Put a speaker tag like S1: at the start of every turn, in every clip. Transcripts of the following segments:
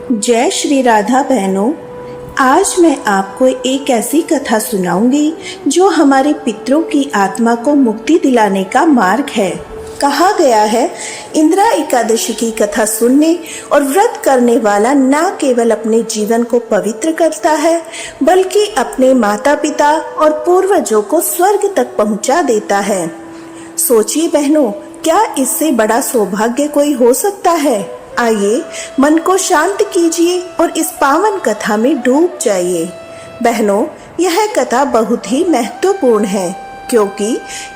S1: जय श्री राधा बहनों। आज मैं आपको एक ऐसी कथा सुनाऊंगी जो हमारे पितरों की आत्मा को मुक्ति दिलाने का मार्ग है। कहा गया है, इंदिरा एकादशी की कथा सुनने और व्रत करने वाला न केवल अपने जीवन को पवित्र करता है बल्कि अपने माता पिता और पूर्वजों को स्वर्ग तक पहुंचा देता है। सोचिए बहनों, क्या इससे बड़ा सौभाग्य कोई हो सकता है? आइए मन को शांत कीजिए और इस पावन कथा में डूब जाइए। बहनों, यह कथा बहुत ही महत्वपूर्ण है क्योंकि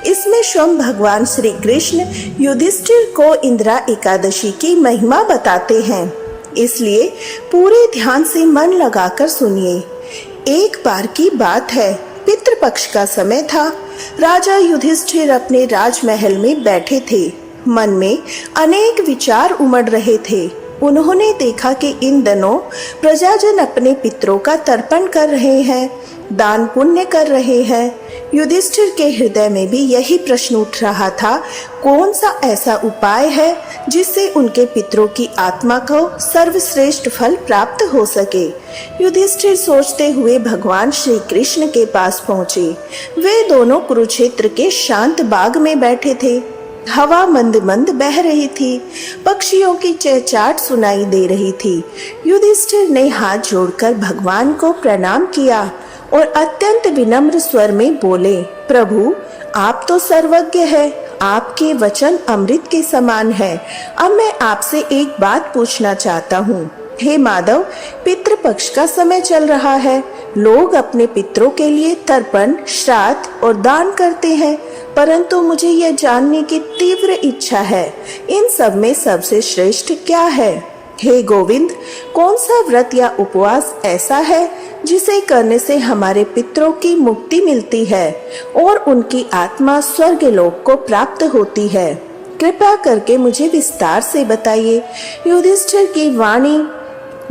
S1: इसमें स्वयं भगवान श्री कृष्ण युधिष्ठिर को इंदिरा एकादशी की महिमा बताते हैं। इसलिए पूरे ध्यान से मन लगाकर सुनिए। एक बार की बात है, पितृपक्ष का समय था। राजा युधिष्ठिर अपने राजमहल में बैठे थे। मन में अनेक विचार उमड़ रहे थे। उन्होंने देखा कि इन दिनों प्रजाजन अपने पितरों का तर्पण कर रहे हैं, दान पुण्य कर रहे हैं। युधिष्ठिर के हृदय में भी यही प्रश्न उठ रहा था, कौन सा ऐसा उपाय है जिससे उनके पितरों की आत्मा को सर्वश्रेष्ठ फल प्राप्त हो सके। युधिष्ठिर सोचते हुए भगवान श्री कृष्ण के पास पहुँचे। वे दोनों कुरुक्षेत्र के शांत बाग में बैठे थे। हवा मंद मंद बह रही थी, पक्षियों की चहचहाट सुनाई दे रही थी। युधिष्ठिर ने हाथ जोड़कर भगवान को प्रणाम किया और अत्यंत विनम्र स्वर में बोले, प्रभु, आप तो सर्वज्ञ हैं, आपके वचन अमृत के समान है। अब मैं आपसे एक बात पूछना चाहता हूँ। हे माधव, पितृपक्ष का समय चल रहा है। लोग अपने पितरों के लिए तर्पण, श्राद्ध और दान करते हैं, परंतु मुझे यह जानने की तीव्र इच्छा है, इन सब में सबसे श्रेष्ठ क्या है? हे गोविंद, कौन सा व्रत या उपवास ऐसा है जिसे करने से हमारे पितरों की मुक्ति मिलती है और उनकी आत्मा स्वर्ग लोक को प्राप्त होती है? कृपया करके मुझे विस्तार से बताइए। युधिष्ठिर की वाणी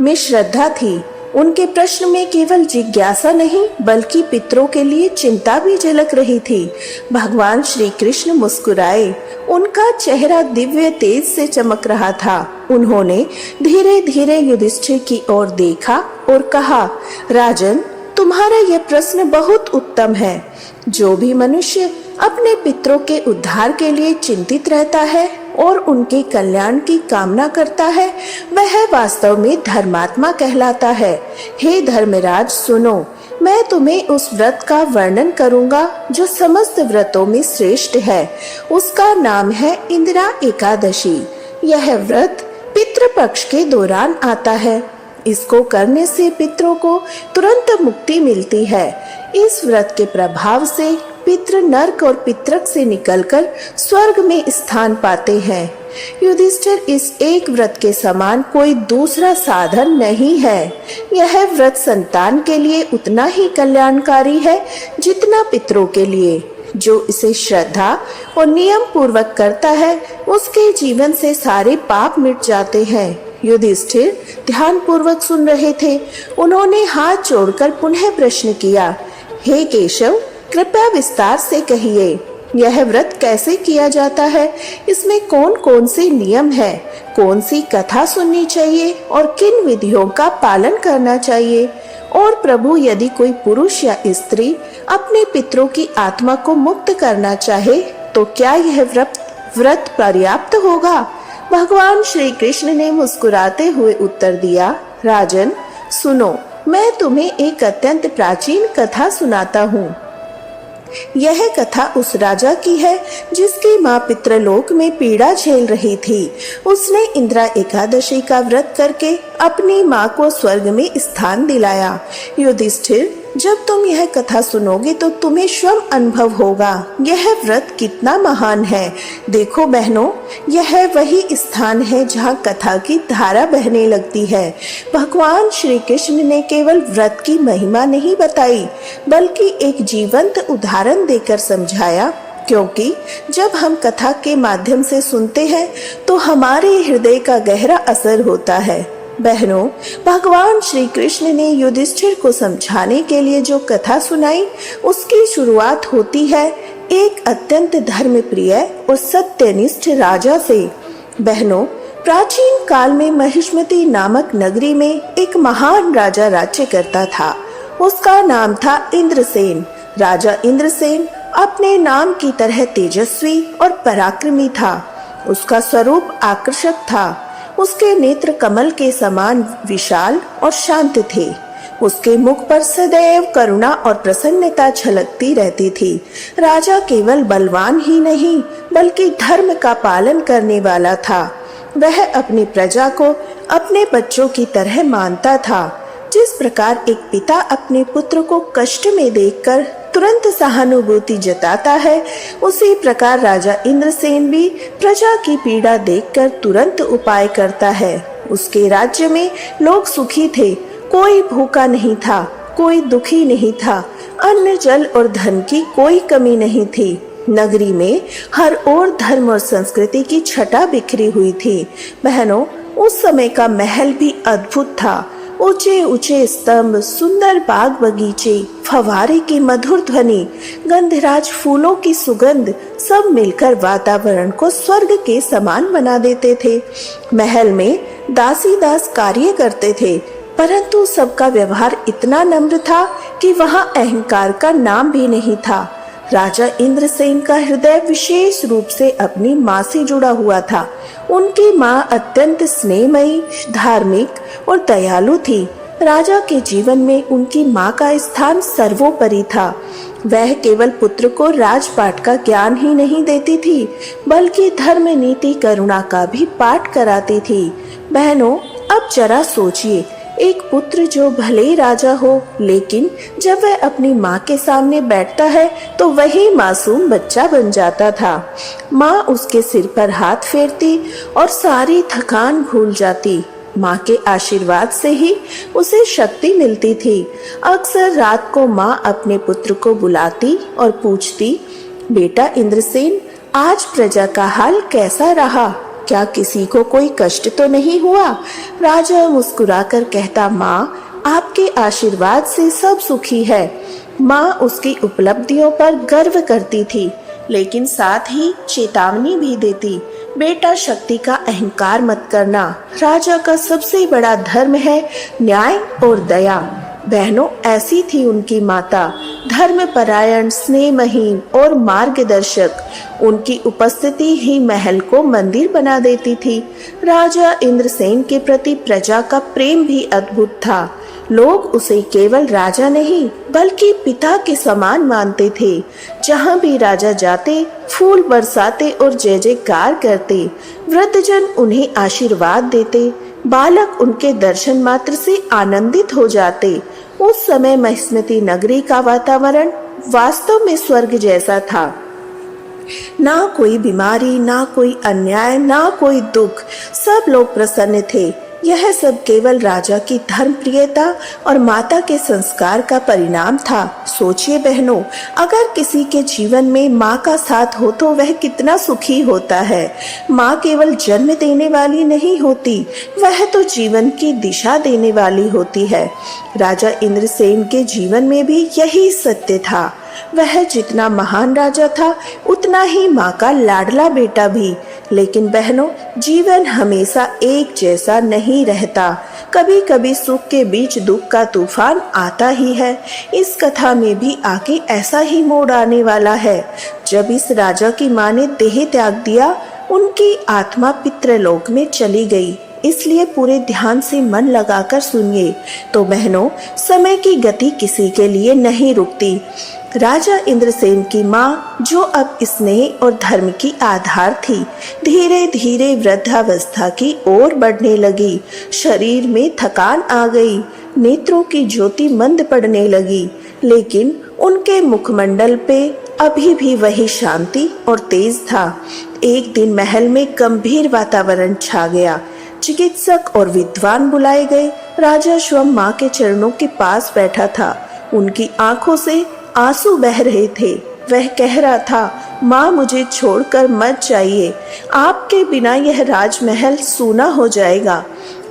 S1: में श्रद्धा थी। उनके प्रश्न में केवल जिज्ञासा नहीं बल्कि पितरों के लिए चिंता भी झलक रही थी। भगवान श्री कृष्ण मुस्कुराए। उनका चेहरा दिव्य तेज से चमक रहा था। उन्होंने धीरे धीरे युधिष्ठिर की ओर देखा और कहा, राजन, तुम्हारा यह प्रश्न बहुत उत्तम है। जो भी मनुष्य अपने पितरों के उद्धार के लिए चिंतित रहता है और उनके कल्याण की कामना करता है, वह वास्तव में धर्मात्मा कहलाता है। हे धर्मराज, सुनो, मैं तुम्हें उस व्रत का वर्णन करूंगा जो समस्त व्रतों में श्रेष्ठ है। उसका नाम है इंदिरा एकादशी। यह व्रत पितृपक्ष के दौरान आता है। इसको करने से पितरों को तुरंत मुक्ति मिलती है। इस व्रत के प्रभाव से पितृ नरक और पितरक से निकलकर स्वर्ग में स्थान पाते हैं। युधिष्ठिर, इस एक व्रत के समान कोई दूसरा साधन नहीं है। यह व्रत संतान के लिए उतना ही कल्याणकारी है जितना पितरों के लिए। जो इसे श्रद्धा और नियम पूर्वक करता है, उसके जीवन से सारे पाप मिट जाते हैं। युधिष्ठिर ध्यान पूर्वक सुन रहे थे। उन्होंने हाथ जोड़कर पुनः प्रश्न किया, हे केशव, कृपया विस्तार से कहिए, यह व्रत कैसे किया जाता है? इसमें कौन कौन से नियम है? कौन सी कथा सुननी चाहिए और किन विधियों का पालन करना चाहिए? और प्रभु, यदि कोई पुरुष या स्त्री अपने पितरों की आत्मा को मुक्त करना चाहे तो क्या यह व्रत पर्याप्त होगा? भगवान श्री कृष्ण ने मुस्कुराते हुए उत्तर दिया, राजन, सुनो, मैं तुम्हें एक अत्यंत प्राचीन कथा सुनाता हूँ। यह कथा उस राजा की है जिसकी माँ पितृलोक में पीड़ा झेल रही थी। उसने इंदिरा एकादशी का व्रत करके अपनी माँ को स्वर्ग में स्थान दिलाया। युधिष्ठिर, जब तुम यह कथा सुनोगे तो तुम्हें स्वयं अनुभव होगा यह व्रत कितना महान है। देखो बहनों, यह वही स्थान है जहाँ कथा की धारा बहने लगती है। भगवान श्री कृष्ण ने केवल व्रत की महिमा नहीं बताई बल्कि एक जीवंत उदाहरण देकर समझाया, क्योंकि जब हम कथा के माध्यम से सुनते हैं तो हमारे हृदय का गहरा असर होता है। बहनों, भगवान श्री कृष्ण ने युधिष्ठिर को समझाने के लिए जो कथा सुनाई, उसकी शुरुआत होती है एक अत्यंत धर्मप्रिय और सत्यनिष्ठ राजा से। बहनों, प्राचीन काल में महिष्मती नामक नगरी में एक महान राजा राज्य करता था। उसका नाम था इंद्रसेन। राजा इंद्रसेन अपने नाम की तरह तेजस्वी और पराक्रमी था। उसका स्वरूप आकर्षक था। उसके नेत्र कमल के समान विशाल और शांत थे। उसके मुख पर सदैव करुणा और प्रसन्नता झलकती रहती थी। राजा केवल बलवान ही नहीं बल्कि धर्म का पालन करने वाला था। वह अपनी प्रजा को अपने बच्चों की तरह मानता था। जिस प्रकार एक पिता अपने पुत्र को कष्ट में देखकर तुरंत सहानुभूति जताता है, उसी प्रकार राजा इंद्रसेन भी प्रजा की पीड़ा देखकर तुरंत उपाय करता है। उसके राज्य में लोग सुखी थे। कोई भूखा नहीं था, कोई दुखी नहीं था। अन्न, जल और धन की कोई कमी नहीं थी। नगरी में हर ओर धर्म और संस्कृति की छटा बिखरी हुई थी। बहनों, उस समय का महल भी अद्भुत था। ऊंचे ऊंचे स्तंभ, सुंदर बाग बगीचे, फव्वारे की मधुर ध्वनि, गंधराज फूलों की सुगंध सब मिलकर वातावरण को स्वर्ग के समान बना देते थे। महल में दासी दास कार्य करते थे, परंतु सबका व्यवहार इतना नम्र था कि वहां अहंकार का नाम भी नहीं था। राजा इंद्रसेन का हृदय विशेष रूप से अपनी माँ से जुड़ा हुआ था। उनकी माँ अत्यंत स्नेहमयी, धार्मिक और दयालु थी। राजा के जीवन में उनकी माँ का स्थान सर्वोपरि था। वह केवल पुत्र को राजपाट का ज्ञान ही नहीं देती थी, बल्कि धर्म, नीति, करुणा का भी पाठ कराती थी। बहनों, अब जरा सोचिए, एक पुत्र जो भले ही राजा हो, लेकिन जब वह अपनी माँ के सामने बैठता है तो वही मासूम बच्चा बन जाता था। माँ उसके सिर पर हाथ फेरती और सारी थकान भूल जाती। माँ के आशीर्वाद से ही उसे शक्ति मिलती थी। अक्सर रात को माँ अपने पुत्र को बुलाती और पूछती, बेटा इंद्रसेन, आज प्रजा का हाल कैसा रहा? क्या किसी को कोई कष्ट तो नहीं हुआ? राजा मुस्कुराकर कहता, माँ, आपके आशीर्वाद से सब सुखी है। माँ उसकी उपलब्धियों पर गर्व करती थी, लेकिन साथ ही चेतावनी भी देती, बेटा, शक्ति का अहंकार मत करना। राजा का सबसे बड़ा धर्म है न्याय और दया। बहनों, ऐसी थी उनकी माता, धर्मपरायण, स्नेहमहीन और मार्गदर्शक। उनकी उपस्थिति ही महल को मंदिर बना देती थी। राजा इंद्रसेन के प्रति प्रजा का प्रेम भी अद्भुत था। लोग उसे केवल राजा नहीं बल्कि पिता के समान मानते थे। जहाँ भी राजा जाते, फूल बरसाते और जय जयकार करते। वृद्धजन उन्हें आशीर्वाद देते, बालक उनके दर्शन मात्र से आनंदित हो जाते। उस समय महिष्मती नगरी का वातावरण वास्तव में स्वर्ग जैसा था। ना कोई बीमारी, ना कोई अन्याय, ना कोई दुख। सब लोग प्रसन्न थे। यह सब केवल राजा की धर्मप्रियता और माता के संस्कार का परिणाम था। सोचिए बहनों, अगर किसी के जीवन में माँ का साथ हो तो वह कितना सुखी होता है। माँ केवल जन्म देने वाली नहीं होती, वह तो जीवन की दिशा देने वाली होती है। राजा इंद्रसेन के जीवन में भी यही सत्य था। वह जितना महान राजा था, उतना ही माँ का लाडला बेटा भी। लेकिन बहनों, जीवन हमेशा एक जैसा नहीं रहता। कभी कभी सुख के बीच दुख का तूफान आता ही है। इस कथा में भी आगे ऐसा ही मोड़ आने वाला है। जब इस राजा की माँ ने देह त्याग दिया, उनकी आत्मा पितृलोक में चली गई। इसलिए पूरे ध्यान से मन लगाकर सुनिए। तो बहनों, समय की गति किसी के लिए नहीं रुकती। राजा इंद्रसेन की माँ, जो अब स्नेह और धर्म की आधार थी, धीरे धीरे वृद्धावस्था की ओर बढ़ने लगी। शरीर में थकान आ गई, नेत्रों की ज्योति मंद पड़ने लगी, लेकिन उनके मुखमंडल पे अभी भी वही शांति और तेज था। एक दिन महल में गंभीर वातावरण छा गया। चिकित्सक और विद्वान बुलाए गए। राजा स्वयं माँ के चरणों के पास बैठा था। उनकी आंखों से आंसू बह रहे थे। वह कह रहा था, माँ मुझे छोड़कर मत जाइए, आपके बिना यह राजमहल सूना हो जाएगा।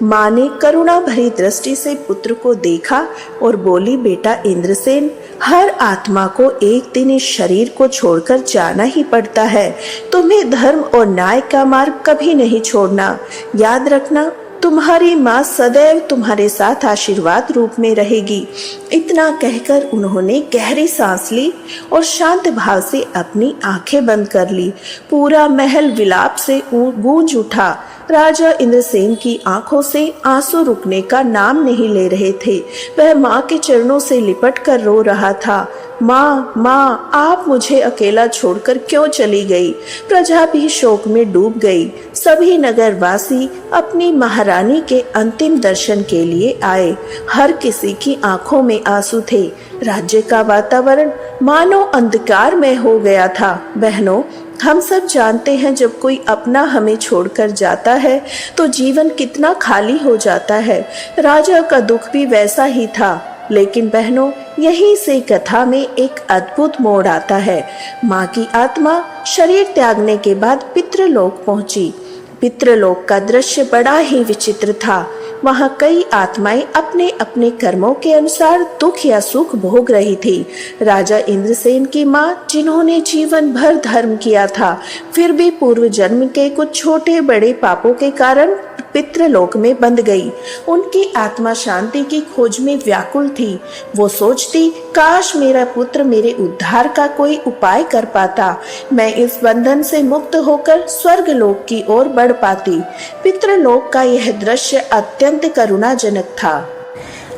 S1: माँ ने करुणा भरी दृष्टि से पुत्र को देखा और बोली, बेटा इंद्रसेन, हर आत्मा को एक दिन इस शरीर को छोड़कर जाना ही पड़ता है। तुम्हें धर्म और न्याय का मार्ग कभी नहीं छोड़ना। याद रखना, तुम्हारी माँ सदैव तुम्हारे साथ आशीर्वाद रूप में रहेगी। इतना कहकर उन्होंने गहरी सांस ली और शांत भाव से अपनी आंखें बंद कर ली। पूरा महल विलाप से गूंज उठा। राजा इंद्रसेन की आंखों से आंसू रुकने का नाम नहीं ले रहे थे। वह माँ के चरणों से लिपट कर रो रहा था। माँ, माँ, आप मुझे अकेला छोड़कर क्यों चली गई? प्रजा भी शोक में डूब गई। सभी नगरवासी अपनी महारानी के अंतिम दर्शन के लिए आए। हर किसी की आंखों में आंसू थे। राज्य का वातावरण मानो अंधकार में हो गया था। बहनों, हम सब जानते हैं जब कोई अपना हमें छोड़कर जाता है तो जीवन कितना खाली हो जाता है। राजा का दुख भी वैसा ही था। लेकिन बहनों, यहीं से कथा में एक अद्भुत मोड़ आता है। माँ की आत्मा शरीर त्यागने के बाद पितृलोक पहुंची। पितृलोक का दृश्य बड़ा ही विचित्र था। वहाँ कई आत्माएं अपने अपने कर्मों के अनुसार दुख या सुख भोग रही थी। राजा इंद्रसेन की माँ, जिन्होंने जीवन भर धर्म किया था, फिर भी पूर्व जन्म के कुछ छोटे बड़े पापों के कारण पितृलोक में बंध गई। उनकी आत्मा शांति की खोज में व्याकुल थी। वो सोचती, काश मेरा पुत्र मेरे उद्धार का कोई उपाय कर पाता, मैं इस बंधन से मुक्त होकर स्वर्ग लोक की ओर बढ़ पाती। पितृलोक का यह दृश्य अत्यंत करुणाजनक था।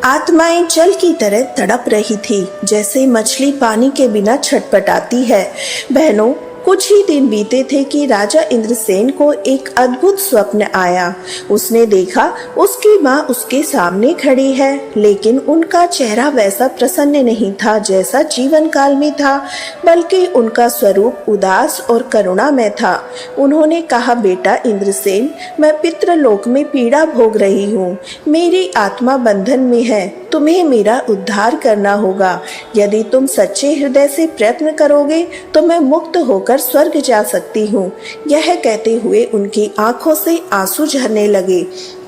S1: आत्माएं जल की तरह तड़प रही थी, जैसे मछली पानी के बिना छटपटाती है। बहनों, कुछ ही दिन बीते थे कि राजा इंद्रसेन को एक अद्भुत स्वप्न आया। उसने देखा उसकी माँ उसके सामने खड़ी है, लेकिन उनका चेहरा वैसा प्रसन्न नहीं था जैसा जीवन काल में था, बल्कि उनका स्वरूप उदास और करुणामय था। उन्होंने कहा, बेटा इंद्रसेन, मैं पितृलोक में पीड़ा भोग रही हूँ। मेरी आत्मा बंधन में है। तुम्हें मेरा उद्धार करना होगा। यदि तुम सच्चे हृदय से प्रयत्न करोगे तो मैं मुक्त होकर स्वर्ग जा सकती हूँ। यह कहते हुए उनकी आंखों से आंसू झरने लगे।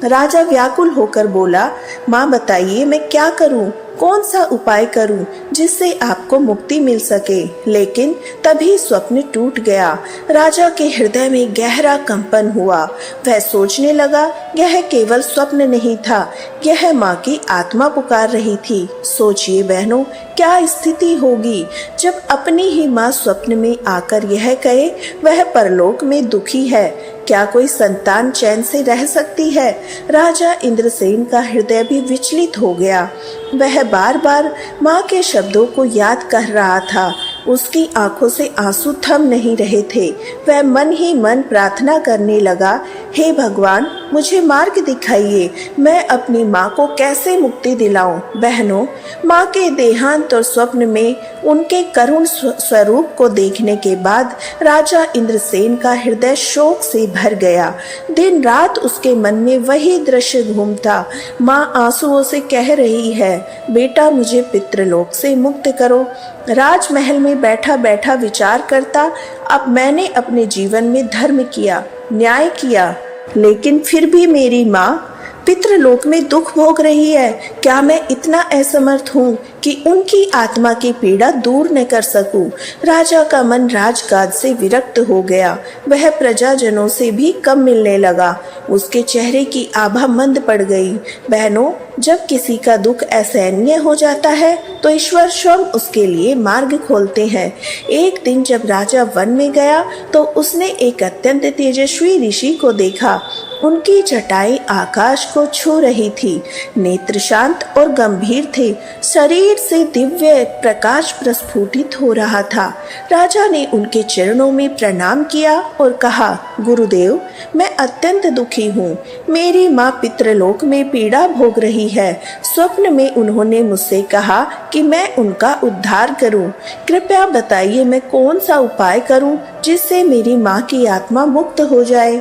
S1: राजा व्याकुल होकर बोला, माँ बताइए, मैं क्या करूँ? कौन सा उपाय करूं जिससे आपको मुक्ति मिल सके? लेकिन तभी स्वप्न टूट गया। राजा के हृदय में गहरा कंपन हुआ। वह सोचने लगा, यह केवल स्वप्न नहीं था, यह माँ की आत्मा पुकार रही थी। सोचिए बहनों, क्या स्थिति होगी जब अपनी ही माँ स्वप्न में आकर यह कहे वह परलोक में दुखी है। क्या कोई संतान चैन से रह सकती है? राजा इंद्रसेन का हृदय भी विचलित हो गया। वह बार बार माँ के शब्दों को याद कर रहा था। उसकी आंखों से आंसू थम नहीं रहे थे। वह मन ही मन प्रार्थना करने लगा, हे भगवान, मुझे मार्ग दिखाइए। मैं अपनी माँ को कैसे मुक्ति दिलाऊं? बहनों, माँ के देहांत और स्वप्न में उनके करुण स्वरूप को देखने के बाद राजा इंद्रसेन का हृदय शोक से भर गया। दिन रात उसके मन में वही दृश्य घूमता। माँ आंसुओं से कह रही है, बेटा मुझे पितृलोक से मुक्त करो। राजमहल में बैठा बैठा विचार करता, अब मैंने अपने जीवन में धर्म किया, न्याय किया, लेकिन फिर भी मेरी माँ पितृलोक में दुख भोग रही है। क्या मैं इतना असमर्थ हूँ कि उनकी आत्मा की पीड़ा दूर न कर सकूं? राजा का मन राजकाज से विरक्त हो गया। वह प्रजाजनों से भी कम मिलने लगा। उसके चेहरे की आभा मंद पड़ गई। बहनों, जब किसी का दुख असहनीय हो जाता है तो ईश्वर स्वयं उसके लिए मार्ग खोलते हैं। एक दिन जब राजा वन में गया तो उसने एक अत्यंत तेजस्वी ऋषि को देखा। उनकी जटाएं आकाश को छू रही थी। नेत्र शांत और गंभीर थे। शरीर से दिव्य प्रकाश प्रस्फुटित हो रहा था। राजा ने उनके चरणों में प्रणाम किया और कहा, गुरुदेव, मैं अत्यंत दुखी हूँ। मेरी माँ पितृलोक में पीड़ा भोग रही है। स्वप्न में उन्होंने मुझसे कहा कि मैं उनका उद्धार करूं। कृपया बताइए, मैं कौन सा उपाय करूं जिससे मेरी माँ की आत्मा मुक्त हो जाए?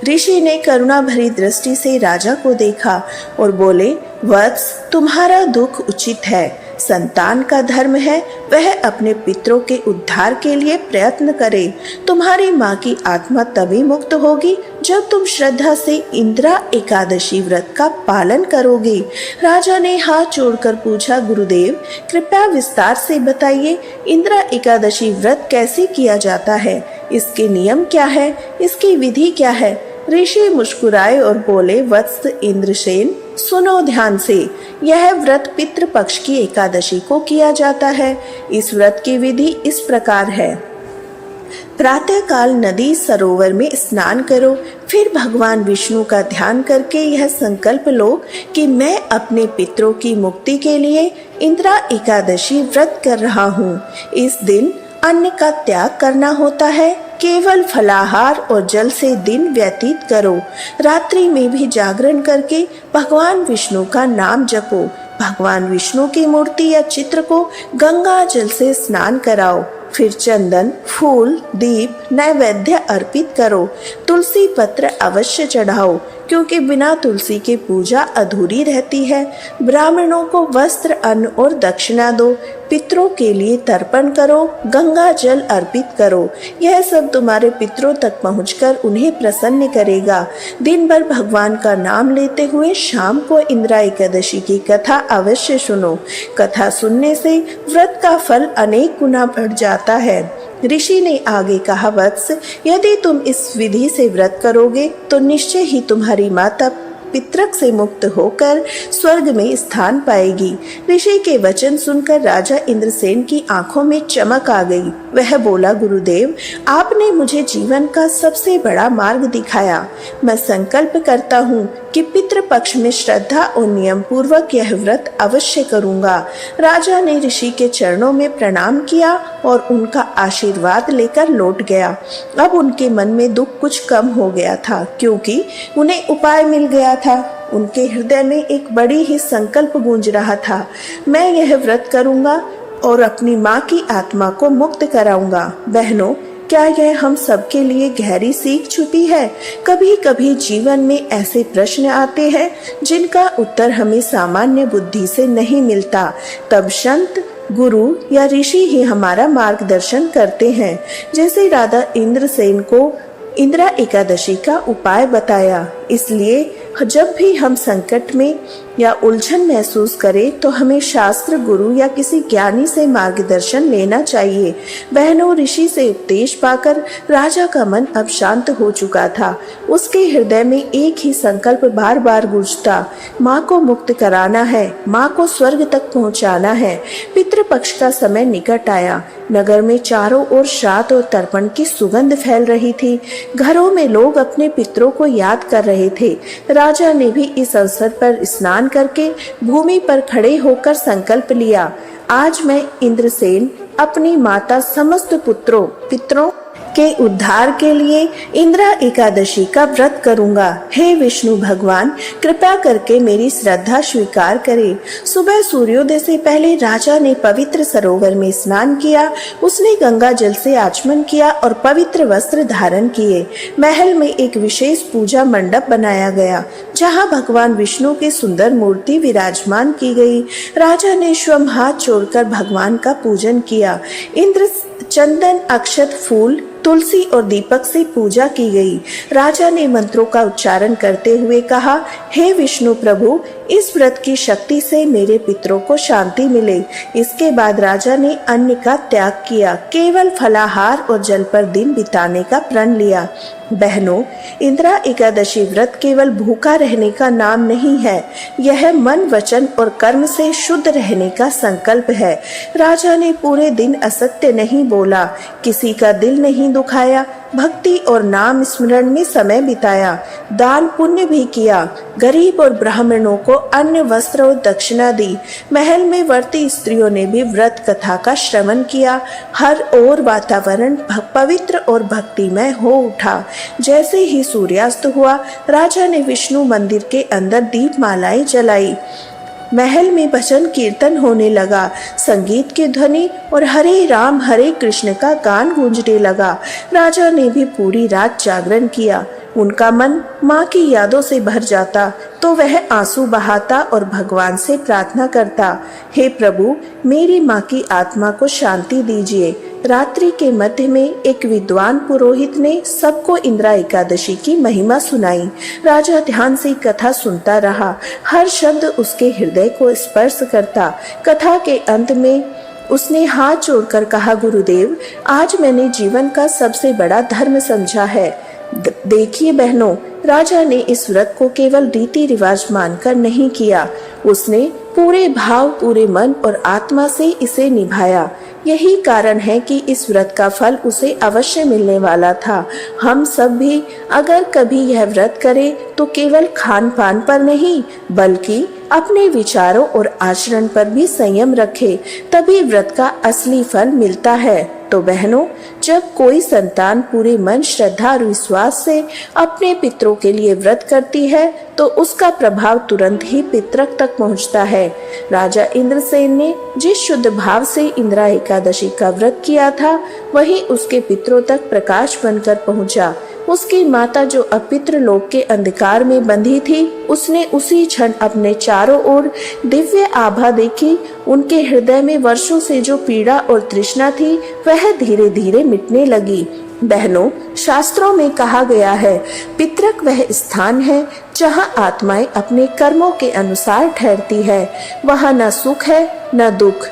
S1: ऋषि ने करुणा भरी दृष्टि से राजा को देखा और बोले, वत्स, तुम्हारा दुख उचित है। संतान का धर्म है वह अपने पितरों के उद्धार के लिए प्रयत्न करे। तुम्हारी माँ की आत्मा तभी मुक्त होगी जब तुम श्रद्धा से इंदिरा एकादशी व्रत का पालन करोगे। राजा ने हाथ जोड़कर पूछा, गुरुदेव कृपया विस्तार से बताइए, इंदिरा एकादशी व्रत कैसे किया जाता है? इसके नियम क्या है? इसकी विधि क्या है? ऋषि मुस्कुराए और बोले, वत्स इंद्रसेन सुनो ध्यान से। यह व्रत पितृ पक्ष की एकादशी को किया जाता है। इस व्रत की विधि इस प्रकार है। प्रातः काल नदी सरोवर में स्नान करो, फिर भगवान विष्णु का ध्यान करके यह संकल्प लो कि मैं अपने पितरों की मुक्ति के लिए इंदिरा एकादशी व्रत कर रहा हूँ। इस दिन अन्न का त्याग करना होता है, केवल फलाहार और जल से दिन व्यतीत करो। रात्रि में भी जागरण करके भगवान विष्णु का नाम जपो। भगवान विष्णु की मूर्ति या चित्र को गंगा जल से स्नान कराओ। फिर चंदन, फूल, दीप, नैवेद्य अर्पित करो। तुलसी पत्र अवश्य चढ़ाओ, क्योंकि बिना तुलसी के पूजा अधूरी रहती है। ब्राह्मणों को वस्त्र, अन्न और दक्षिणा दो। पितरों के लिए तर्पण करो, गंगा जल अर्पित करो। यह सब तुम्हारे पितरों तक पहुंचकर उन्हें प्रसन्न करेगा। दिन भर भगवान का नाम लेते हुए शाम को इंदिरा एकादशी की कथा अवश्य सुनो। कथा सुनने से व्रत का फल अनेक गुना बढ़ जाता है। ऋषि ने आगे कहा, वत्स यदि तुम इस विधि से व्रत करोगे तो निश्चय ही तुम्हारी माता पितरक से मुक्त होकर स्वर्ग में स्थान पाएगी। ऋषि के वचन सुनकर राजा इंद्रसेन की आंखों में चमक आ गई। वह बोला, गुरुदेव आपने मुझे जीवन का सबसे बड़ा मार्ग दिखाया। मैं संकल्प करता हूँ कि पितृ पक्ष में श्रद्धा और नियम पूर्वक यह व्रत अवश्य करूँगा। राजा ने ऋषि के चरणों में प्रणाम किया और उनका आशीर्वाद लेकर लौट गया। अब उनके मन में दुख कुछ कम हो गया था, क्योंकि उन्हें उपाय मिल गया था। उनके हृदय में एक बड़ी ही संकल्प गूंज रहा था, मैं यह व्रत करूँगा और अपनी माँ की आत्मा को मुक्त कराऊंगा। बहनों, क्या यह हम सबके लिए गहरी सीख छुपी है? कभी कभी जीवन में ऐसे प्रश्न आते हैं जिनका उत्तर हमें सामान्य बुद्धि से नहीं मिलता। तब संत, गुरु या ऋषि ही हमारा मार्गदर्शन करते हैं। जैसे राजा इंद्रसेन को इंदिरा एकादशी का उपाय बताया। इसलिए जब भी हम संकट में या उलझन महसूस करें तो हमें शास्त्र, गुरु या किसी ज्ञानी से मार्गदर्शन लेना चाहिए। बहनों, ऋषि से उपदेश पाकर राजा का मन अब शांत हो चुका था। उसके हृदय में एक ही संकल्प बार बार गूंजता, माँ को मुक्त कराना है, माँ को स्वर्ग तक पहुँचाना है। पितृपक्ष का समय निकट आया। नगर में चारों ओर श्राद्ध और तर्पण की सुगंध फैल रही थी। घरों में लोग अपने पितरों को याद कर रहे थे। राजा ने भी इस अवसर पर स्नान करके भूमि पर खड़े होकर संकल्प लिया, आज मैं इंद्रसेन अपनी माता समस्त पितरों के उद्धार के लिए इंदिरा एकादशी का व्रत करूंगा। हे विष्णु भगवान, कृपा करके मेरी श्रद्धा स्वीकार करें। सुबह सूर्योदय से पहले राजा ने पवित्र सरोवर में स्नान किया। उसने गंगा जल से आचमन किया और पवित्र वस्त्र धारण किए। महल में एक विशेष पूजा मंडप बनाया गया, जहाँ भगवान विष्णु की सुंदर मूर्ति विराजमान की गई। राजा ने स्वयं हाथ जोड़कर भगवान का पूजन किया। इंद्र चंदन, अक्षत, फूल, तुलसी और दीपक से पूजा की गई। राजा ने मंत्रों का उच्चारण करते हुए कहा, हे विष्णु प्रभु, इस व्रत की शक्ति से मेरे पितरों को शांति मिले। इसके बाद राजा ने अन्न का त्याग किया, केवल फलाहार और जल पर दिन बिताने का प्रण लिया। बहनों, इंदिरा एकादशी व्रत केवल भूखा रहने का नाम नहीं है, यह मन, वचन और कर्म से शुद्ध रहने का संकल्प है। राजा ने पूरे दिन असत्य नहीं बोला, किसी का दिल नहीं दुखाया, भक्ति और नाम स्मरण में समय बिताया, दान पुण्य भी किया, गरीब और ब्राह्मणों को अन्न, वस्त्र और दक्षिणा दी। महल में वर्ती स्त्रियों ने भी व्रत कथा का श्रवण किया। हर ओर वातावरण पवित्र और भक्तिमय हो उठा। जैसे ही सूर्यास्त हुआ, राजा ने विष्णु मंदिर के अंदर दीपमालाएं जलाई। महल में भजन कीर्तन होने लगा, संगीत की ध्वनि और हरे राम हरे कृष्ण का गान गूंजने लगा। राजा ने भी पूरी रात जागरण किया। उनका मन माँ की यादों से भर जाता तो वह आंसू बहाता और भगवान से प्रार्थना करता, हे प्रभु, मेरी माँ की आत्मा को शांति दीजिए। रात्रि के मध्य में एक विद्वान पुरोहित ने सबको इंदिरा एकादशी की महिमा सुनाई। राजा ध्यान से कथा सुनता रहा, हर शब्द उसके हृदय को स्पर्श करता। कथा के अंत में उसने हाथ जोड़कर कहा, गुरुदेव, आज मैंने जीवन का सबसे बड़ा धर्म समझा है। देखिए बहनों, राजा ने इस व्रत को केवल रीति रिवाज मानकर नहीं किया, उसने पूरे भाव, पूरे मन और आत्मा से इसे निभाया। यही कारण है कि इस व्रत का फल उसे अवश्य मिलने वाला था। हम सब भी अगर कभी यह व्रत करें तो केवल खान पान पर नहीं, बल्कि अपने विचारों और आचरण पर भी संयम रखें, तभी व्रत का असली फल मिलता है। तो बहनों, जब कोई संतान पूरे मन, श्रद्धा और विश्वास से अपने पितरों के लिए व्रत करती है तो उसका प्रभाव तुरंत ही पितरक तक पहुंचता है। राजा इंद्रसेन ने जिस शुद्ध भाव से इंदिरा एकादशी का व्रत किया था, वही उसके पितरों तक प्रकाश बनकर पहुंचा। उसकी माता जो अपित्र लोक के अंधकार में बंधी थी, उसने उसी क्षण अपने चारों ओर दिव्य आभा देखी। उनके हृदय में वर्षों से जो पीड़ा और तृष्णा थी, वह धीरे धीरे मिटने लगी। बहनों, शास्त्रों में कहा गया है, पितरक वह स्थान है जहाँ आत्माएं अपने कर्मों के अनुसार ठहरती है। वहाँ न सुख है न दुख,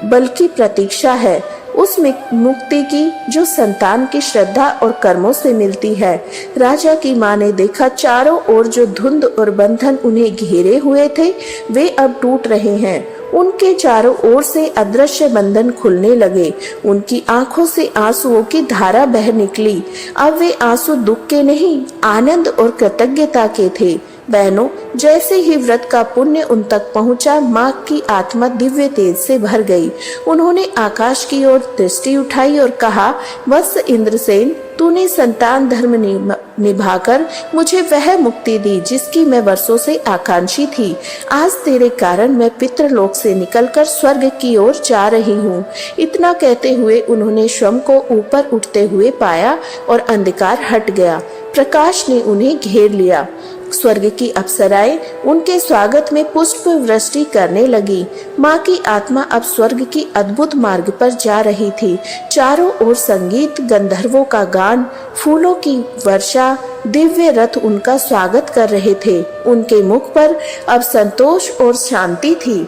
S1: बल्कि प्रतीक्षा है उस मुक्ति की जो संतान की श्रद्धा और कर्मों से मिलती है। राजा की माँ ने देखा, चारों ओर जो धुंध और बंधन उन्हें घेरे हुए थे, वे अब टूट रहे हैं। उनके चारों ओर से अदृश्य बंधन खुलने लगे। उनकी आंखों से आंसुओं की धारा बह निकली। अब वे आंसू दुख के नहीं, आनंद और कृतज्ञता के थे। बहनों, जैसे ही व्रत का पुण्य उन तक पहुंचा, माँ की आत्मा दिव्य तेज से भर गई। उन्होंने आकाश की ओर दृष्टि उठाई और कहा, वत्स इंद्रसेन, तूने संतान धर्म निभाकर मुझे वह मुक्ति दी जिसकी मैं वर्षों से आकांक्षी थी। आज तेरे कारण मैं पितृलोक से निकलकर स्वर्ग की ओर जा रही हूँ। इतना कहते हुए उन्होंने स्वयं को ऊपर उठते हुए पाया और अंधकार हट गया। प्रकाश ने उन्हें घेर लिया। स्वर्ग की अप्सराएं उनके स्वागत में पुष्प वृष्टि करने लगी। माँ की आत्मा अब स्वर्ग की अद्भुत मार्ग पर जा रही थी। चारों ओर संगीत, गंधर्वों का गान, फूलों की वर्षा, दिव्य रथ उनका स्वागत कर रहे थे। उनके मुख पर अब संतोष और शांति थी।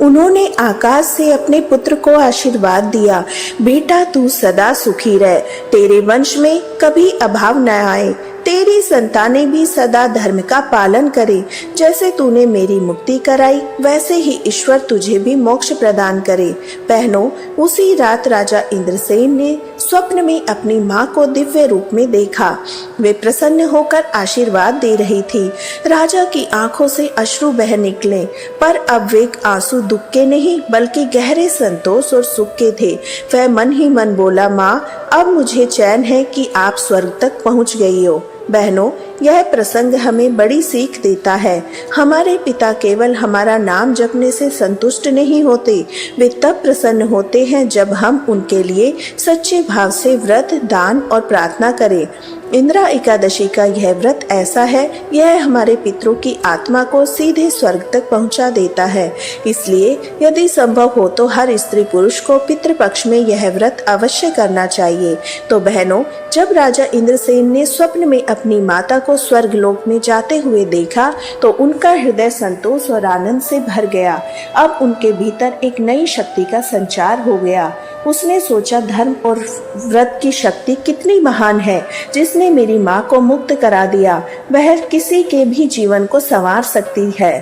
S1: उन्होंने आकाश से अपने पुत्र को आशीर्वाद दिया, बेटा तू सदा सुखी रह, तेरे वंश में कभी अभाव न आए, तेरी संतानें भी सदा धर्म का पालन करे। जैसे तूने मेरी मुक्ति कराई, वैसे ही ईश्वर तुझे भी मोक्ष प्रदान करे। बहनों, उसी रात राजा इंद्रसेन ने स्वप्न में अपनी माँ को दिव्य रूप में देखा। वे प्रसन्न होकर आशीर्वाद दे रही थी। राजा की आंखों से अश्रु बह निकले, पर अब वे आंसू दुख के नहीं, बल्कि गहरे संतोष और सुख के थे। वह मन ही मन बोला, माँ, अब मुझे चैन है कि आप स्वर्ग तक पहुँच गई हो। बहनों, यह प्रसंग हमें बड़ी सीख देता है। हमारे पिता केवल हमारा नाम जपने से संतुष्ट नहीं होते, वे तब प्रसन्न होते हैं जब हम उनके लिए सच्चे भाव से व्रत, दान और प्रार्थना करें। इंदिरा एकादशी का यह व्रत ऐसा है, यह हमारे पितरों की आत्मा को सीधे स्वर्ग तक पहुंचा देता है। इसलिए यदि संभव हो तो हर स्त्री पुरुष को पितृपक्ष में यह व्रत अवश्य करना चाहिए। तो बहनों, जब राजा इंद्रसेन ने स्वप्न में अपनी माता को स्वर्ग लोक में जाते हुए देखा तो उनका हृदय संतोष और आनंद से भर गया। अब उनके भीतर एक नई शक्ति का संचार हो गया। उसने सोचा, धर्म और व्रत की शक्ति कितनी महान है। जिसने मेरी माँ को मुक्त करा दिया, वह किसी के भी जीवन को संवार सकती है।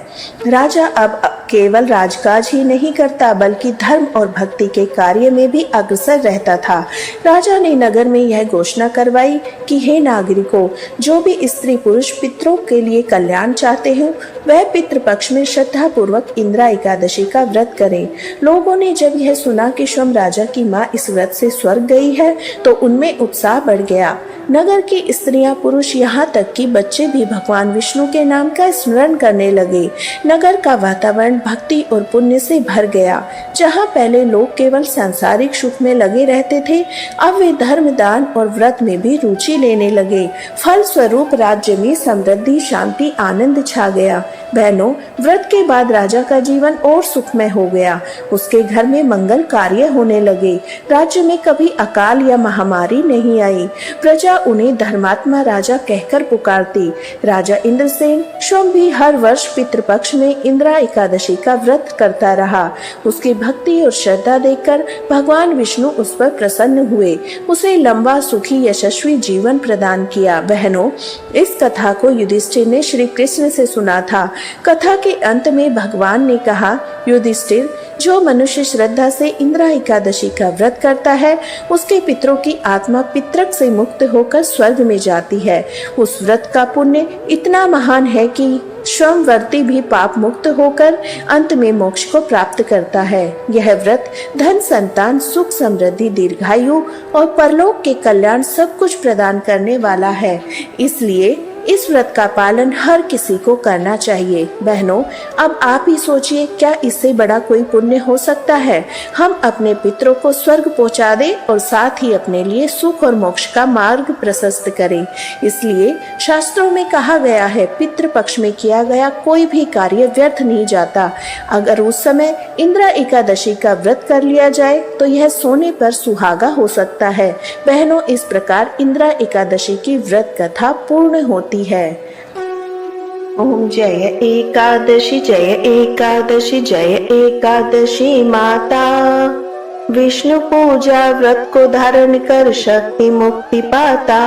S1: राजा अब केवल राजकाज ही नहीं करता, बल्कि धर्म और भक्ति के कार्य में भी अग्रसर रहता था। राजा ने नगर में यह घोषणा करवाई कि हे नागरिकों, जो भी स्त्री पुरुष पितरों के लिए कल्याण चाहते हैं, वह पितृपक्ष में श्रद्धा पूर्वक इंदिरा एकादशी का व्रत करें। लोगों ने जब यह सुना कि स्वयं राजा की माँ इस व्रत से स्वर्ग गई है, तो उनमें उत्साह बढ़ गया। नगर की स्त्रियां, पुरुष, यहाँ तक कि बच्चे भी भगवान विष्णु के नाम का स्मरण करने लगे। नगर का वातावरण भक्ति और पुण्य से भर गया। जहाँ पहले लोग केवल सांसारिक सुख में लगे रहते थे, अब वे धर्म, दान और व्रत में भी रुचि लेने लगे। फल स्वरूप राज्य में समृद्धि, शांति, आनंद छा गया। बहनों, व्रत के बाद राजा का जीवन और सुखमय हो गया। उसके घर में मंगल कार्य होने लगे। राज्य में कभी अकाल या महामारी नहीं आई। प्रजा उन्हें धर्मात्मा राजा कहकर पुकारती। राजा इंद्रसेन स्वयं भी हर वर्ष पितृपक्ष में इंदिरा एकादशी का व्रत करता रहा। उसकी भक्ति और श्रद्धा देखकर भगवान विष्णु उस पर प्रसन्न हुए। उसे लंबा, सुखी, यशस्वी जीवन प्रदान किया। बहनों, इस कथा को युधिष्ठिर ने श्री कृष्ण से सुना था। कथा के अंत में भगवान ने कहा, युधिष्ठिर, जो मनुष्य श्रद्धा से इंदिरा एकादशी का व्रत करता है, उसके पितरों की आत्मा पितरक से मुक्त होकर स्वर्ग में जाती है। उस व्रत का पुण्य इतना महान है कि स्वयं व्रती भी पाप मुक्त होकर अंत में मोक्ष को प्राप्त करता है। यह व्रत धन, संतान, सुख, समृद्धि, दीर्घायु और परलोक के कल्याण सब कुछ प्रदान करने वाला है। इसलिए इस व्रत का पालन हर किसी को करना चाहिए। बहनों, अब आप ही सोचिए, क्या इससे बड़ा कोई पुण्य हो सकता है? हम अपने पितरों को स्वर्ग पहुंचा दें और साथ ही अपने लिए सुख और मोक्ष का मार्ग प्रशस्त करें। इसलिए शास्त्रों में कहा गया है, पितृपक्ष में किया गया कोई भी कार्य व्यर्थ नहीं जाता। अगर उस समय इंदिरा एकादशी का व्रत कर लिया जाए तो यह सोने पर सुहागा हो सकता है। बहनों, इस प्रकार इंदिरा एकादशी की व्रत कथा पूर्ण होती है। ओम जय एकादशी, जय एकादशी, जय एकादशी माता। विष्णु पूजा व्रत को धारण कर शक्ति मुक्ति पाता।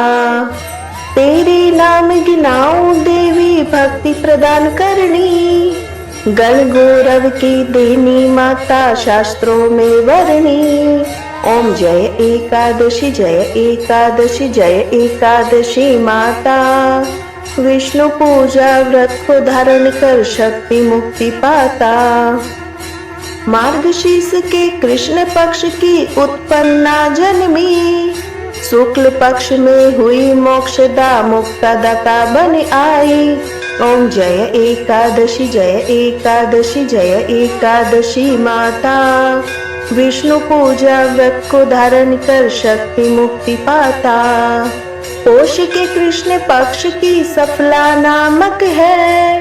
S1: तेरे नाम गिनाऊं देवी, भक्ति प्रदान करनी। गण गौरव की देनी माता, शास्त्रों में वर्णी। ओम जय एकादशी, जय एकादशी, जय एकादशी माता। विष्णु पूजा व्रत को धारण कर शक्ति मुक्ति पाता। मार्गशीर्ष के कृष्ण पक्ष की उत्पन्ना जन्मी। शुक्ल पक्ष में हुई मोक्षदा, मुक्तदाता बन आई। ओम जय एकादशी, जय एकादशी, जय एकादशी माता। विष्णु पूजा व्रत को धारण कर शक्ति मुक्ति पाता। पोष के कृष्ण पक्ष की सफला नामक है।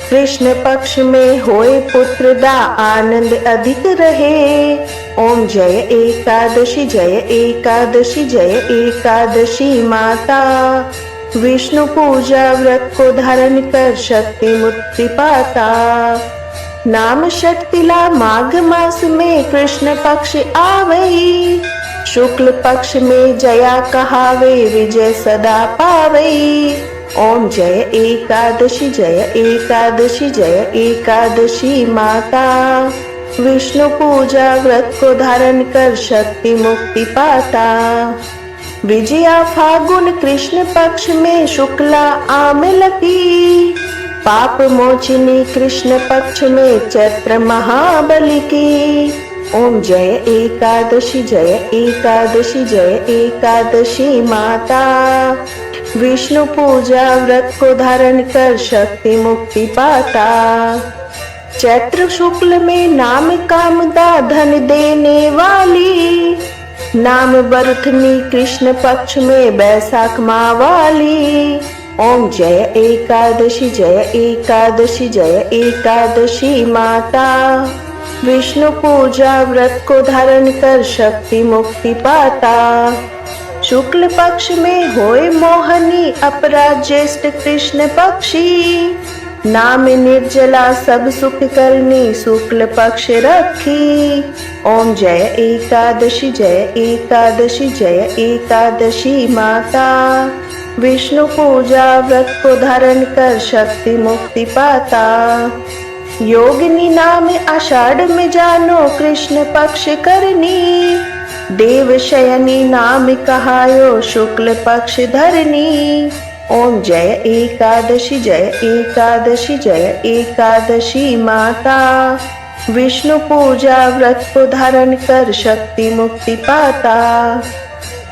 S1: कृष्ण पक्ष में होए पुत्रदा, आनंद अधिक रहे। ओम जय एकादशी, जय एकादशी, जय एकादशी माता। विष्णु पूजा व्रत को धारण कर शक्ति मुक्ति पाता। नाम षटतिला माघ मास में कृष्ण पक्ष आवई। शुक्ल पक्ष में जया कहावे, विजय सदा पावई। ओम जय एकादशी, जय एकादशी, जय एकादशी माता। विष्णु पूजा व्रत को धारण कर शक्ति मुक्ति पाता। विजया फागुन कृष्ण पक्ष में शुक्ला आमिल की। पाप मोचिनी कृष्ण पक्ष में चैत्र महाबली की। ओम जय एकादशी, जय एकादशी, जय एकादशी माता। विष्णु पूजा व्रत को धारण कर शक्ति मुक्ति पाता। चैत्र शुक्ल में नाम कामदा, धन देने वाली। नाम बरुथनी कृष्ण पक्ष में बैसाख माह वाली। ओम जय एकादशी, जय एकादशी, जय एकादशी माता। विष्णु पूजा व्रत को धारण कर शक्ति मुक्ति पाता। शुक्ल पक्ष में होए मोहनी, अपराध ज्येष्ठ कृष्ण पक्षी। नाम निर्जला सब सुख करनी, शुक्ल पक्ष रखी। ओम जय एकादशी, जय एकादशी, जय एकादशी माता। विष्णु पूजा व्रत को धारण कर शक्ति मुक्ति पाता। योगिनी नाम आषाढ़ में जानो, कृष्ण पक्ष करनी। देव शयनी नाम कहायो, शुक्ल पक्ष धरनी। ओम जय एकादशी, जय एकादशी, जय एकादशी माता। विष्णु पूजा व्रत को धारण कर शक्ति मुक्ति पाता।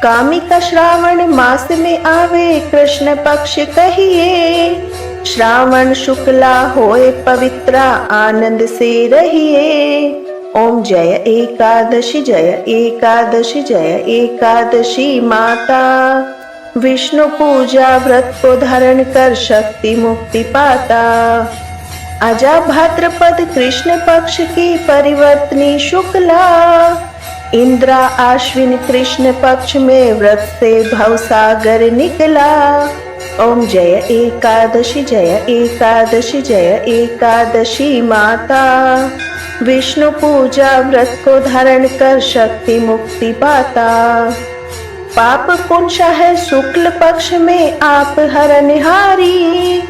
S1: कामिका श्रावण मास में आवे कृष्ण पक्ष कहिए, श्रावण शुक्ला होए पवित्रा आनंद से रहिए। ओम जय एकादशी जय एकादशी जय एकादशी माता, विष्णु पूजा व्रत को धारण कर शक्ति मुक्ति पाता। आजा भाद्रपद कृष्ण पक्ष की परिवर्तनी शुक्ला, इंद्रा आश्विन कृष्ण पक्ष में व्रत से भवसागर निकला। ओम जय एकादशी जय एकादशी जय एकादशी माता, विष्णु पूजा व्रत को धारण कर शक्ति मुक्ति पाता। पाप पुंसा है शुक्ल पक्ष में आप हरनिहारी,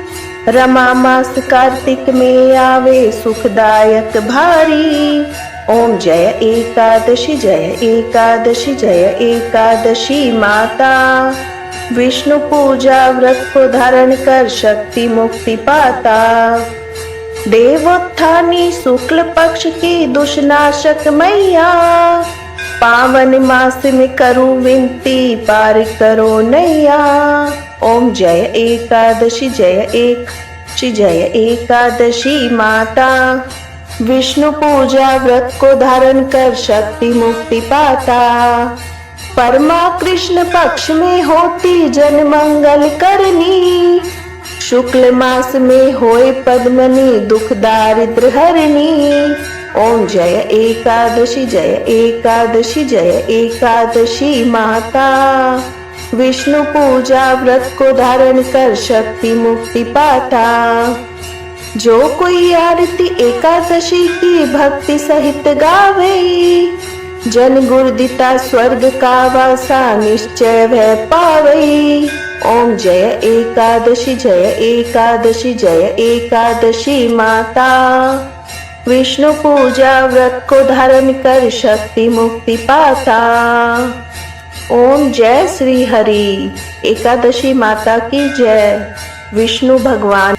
S1: रमा मास कार्तिक में आवे सुखदायक भारी। ओम जय एकादशी जय एकादशी जय एकादशी माता, विष्णु पूजा व्रत को धारण कर शक्ति मुक्ति पाता। देवोत्थानी शुक्ल पक्ष की दुष्नाशक मैया, पावन मास में करूं विनती पार करो नैया। ओम जय एकादशी जय एकादशी माता, विष्णु पूजा व्रत को धारण कर शक्ति मुक्ति पाता। परमा कृष्ण पक्ष में होती जन मंगल करनी, शुक्ल मास में होए पद्मनी दुख दारिद्र हरनी। ओम जय एकादशी जय एकादशी माता, विष्णु पूजा व्रत को धारण कर शक्ति मुक्ति पाता। जो कोई आरती एकादशी की भक्ति सहित गावे, जन गुरुदिता स्वर्ग का वासा निश्चय वह पावे। ओम जय एकादशी जय एकादशी माता, विष्णु पूजा व्रत को धारण कर शक्ति मुक्ति पाता। ओम जय श्री हरि। एकादशी माता की जय। विष्णु भगवान